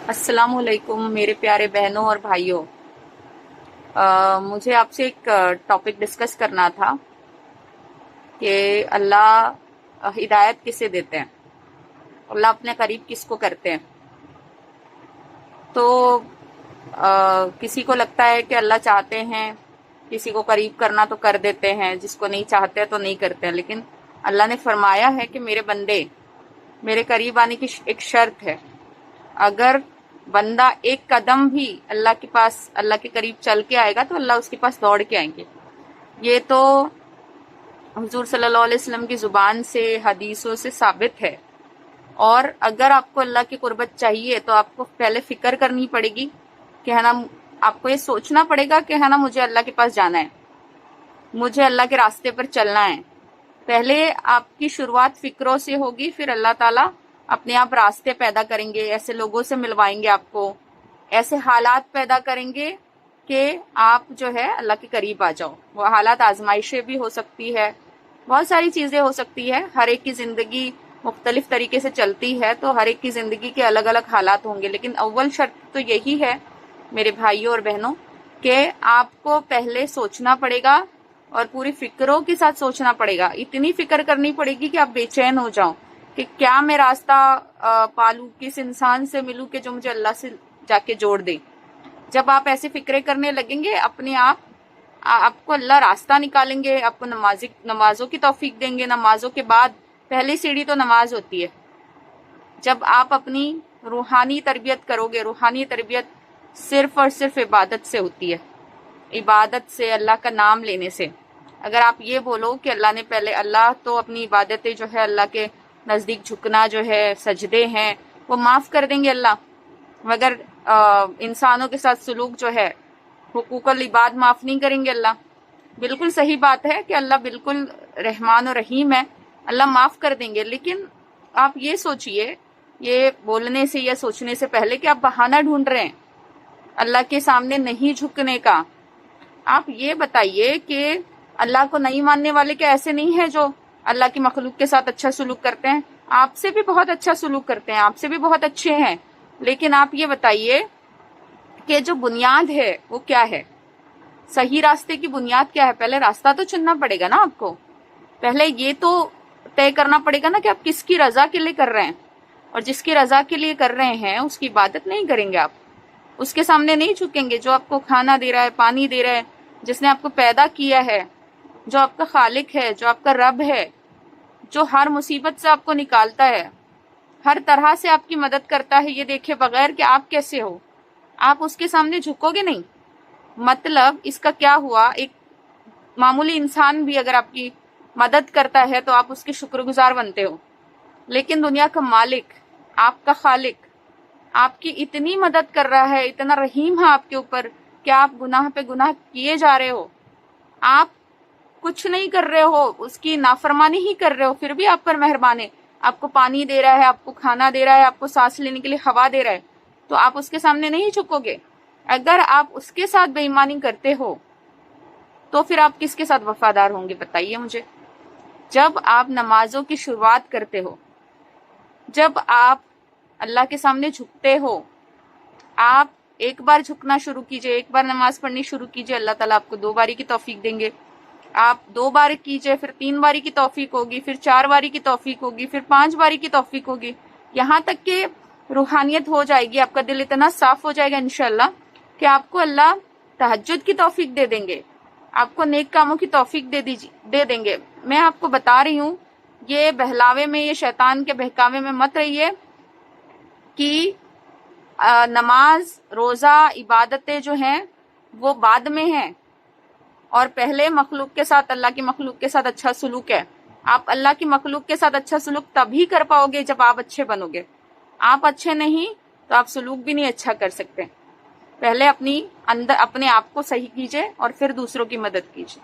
अस्सलाम वालेकुम मेरे प्यारे बहनों और भाइयों। मुझे आपसे एक टॉपिक डिस्कस करना था कि अल्लाह हिदायत किसे देते हैं, अल्लाह अपने करीब किसको करते हैं। तो किसी को लगता है कि अल्लाह चाहते हैं किसी को करीब करना तो कर देते हैं, जिसको नहीं चाहते तो नहीं करते हैं। लेकिन अल्लाह ने फरमाया है कि मेरे बंदे मेरे करीब आने की एक शर्त है, अगर बंदा एक कदम भी अल्लाह के पास अल्लाह के करीब चल के आएगा तो अल्लाह उसके पास दौड़ के आएंगे। ये तो हुजूर सल्लल्लाहु अलैहि वसल्लम की जुबान से हदीसों से साबित है। और अगर आपको अल्लाह की कुर्बत चाहिए तो आपको पहले फिक्र करनी पड़ेगी कि है ना, आपको ये सोचना पड़ेगा कि है ना, मुझे अल्लाह के पास जाना है, मुझे अल्लाह के रास्ते पर चलना है। पहले आपकी शुरुआत फिक्रों से होगी, फिर अल्लाह ताला अपने आप रास्ते पैदा करेंगे, ऐसे लोगों से मिलवाएंगे, आपको ऐसे हालात पैदा करेंगे कि आप जो है अल्लाह के करीब आ जाओ। वो हालात आजमाइशें भी हो सकती है, बहुत सारी चीजें हो सकती है। हर एक की जिंदगी मुख्तलिफ तरीके से चलती है, तो हर एक की जिंदगी के अलग अलग हालात होंगे। लेकिन अव्वल शर्त तो यही है मेरे भाइयों और बहनों कि आपको पहले सोचना पड़ेगा और पूरी फिक्रों के साथ सोचना पड़ेगा। इतनी फिक्र करनी पड़ेगी कि आप बेचैन हो जाओ कि क्या मैं रास्ता पालू, किस इंसान से मिलूं कि जो मुझे अल्लाह से जाके जोड़ दे। जब आप ऐसी फिक्रें करने लगेंगे, अपने आप आपको अल्लाह रास्ता निकालेंगे, आपको नमाजों की तौफीक देंगे। नमाजों के बाद पहली सीढ़ी तो नमाज होती है। जब आप अपनी रूहानी तरबियत करोगे, रूहानी तरबियत सिर्फ और सिर्फ इबादत से होती है, इबादत से, अल्लाह का नाम लेने से। अगर आप ये बोलो कि अल्लाह ने पहले, अल्लाह तो अपनी इबादतें जो है, अल्लाह के नजदीक झुकना जो है, सजदे हैं, वो माफ कर देंगे अल्लाह, मगर इंसानों के साथ सुलूक जो है, हुकूकुल इबाद माफ नहीं करेंगे अल्लाह। बिल्कुल सही बात है कि अल्लाह बिल्कुल रहमान और रहीम है, अल्लाह माफ कर देंगे। लेकिन आप ये सोचिए, ये बोलने से या सोचने से पहले कि आप बहाना ढूंढ रहे हैं अल्लाह के सामने नहीं झुकने का। आप ये बताइए कि अल्लाह को नहीं मानने वाले क्या ऐसे नहीं है जो अल्लाह की मखलूक के साथ अच्छा सुलूक करते हैं? आपसे भी बहुत अच्छा सुलूक करते हैं, आपसे भी बहुत अच्छे हैं। लेकिन आप ये बताइए कि जो बुनियाद है वो क्या है, सही रास्ते की बुनियाद क्या है? पहले रास्ता तो चुनना पड़ेगा ना आपको। पहले ये तो तय करना पड़ेगा ना कि आप किसकी रजा के लिए कर रहे हैं, और जिसकी रजा के लिए कर रहे हैं उसकी इबादत नहीं करेंगे आप, उसके सामने नहीं झुकेंगे। जो आपको खाना दे रहा है, पानी दे रहा है, जिसने आपको पैदा किया है, जो आपका खालिक है, जो आपका रब है, जो हर मुसीबत से आपको निकालता है, हर तरह से आपकी मदद करता है, ये देखे बगैर कि आप कैसे हो, आप उसके सामने झुकोगे नहीं। मतलब इसका क्या हुआ, एक मामूली इंसान भी अगर आपकी मदद करता है तो आप उसके शुक्रगुजार बनते हो। लेकिन दुनिया का मालिक, आपका खालिक, आपकी इतनी मदद कर रहा है, इतना रहीम है आपके ऊपर कि आप गुनाह पे गुनाह किए जा रहे हो, आप कुछ नहीं कर रहे हो, उसकी नाफरमानी ही कर रहे हो, फिर भी आप पर मेहरबान है, आपको पानी दे रहा है, आपको खाना दे रहा है, आपको सांस लेने के लिए हवा दे रहा है, तो आप उसके सामने नहीं झुकोगे। अगर आप उसके साथ बेईमानी करते हो तो फिर आप किसके साथ वफादार होंगे, बताइए मुझे। जब आप नमाजों की शुरुआत करते हो, जब आप अल्लाह के सामने झुकते हो, आप एक बार झुकना शुरू कीजिए, एक बार नमाज पढ़नी शुरू कीजिए, अल्लाह ताला आपको 2 बारी की तौफीक देंगे। आप 2 बार कीजिए, फिर 3 बारी की तौफीक होगी, फिर 4 बारी की तौफीक होगी, फिर 5 बारी की तौफीक होगी, यहाँ तक कि रूहानियत हो जाएगी, आपका दिल इतना साफ हो जाएगा इंशाल्लाह कि आपको अल्लाह तहज्जुद की तौफीक दे देंगे, आपको नेक कामों की तौफीक दे देंगे। मैं आपको बता रही हूँ, ये बहलावे में, ये शैतान के बहकावे में मत रहिए कि नमाज, रोजा, इबादतें जो हैं वो बाद में हैं और पहले मखलूक के साथ, अल्लाह की मखलूक के साथ अच्छा सुलूक है। आप अल्लाह की मखलूक के साथ अच्छा सुलूक तभी कर पाओगे जब आप अच्छे बनोगे। आप अच्छे नहीं तो आप सुलूक भी नहीं अच्छा कर सकते। पहले अपने आप को सही कीजिए और फिर दूसरों की मदद कीजिए।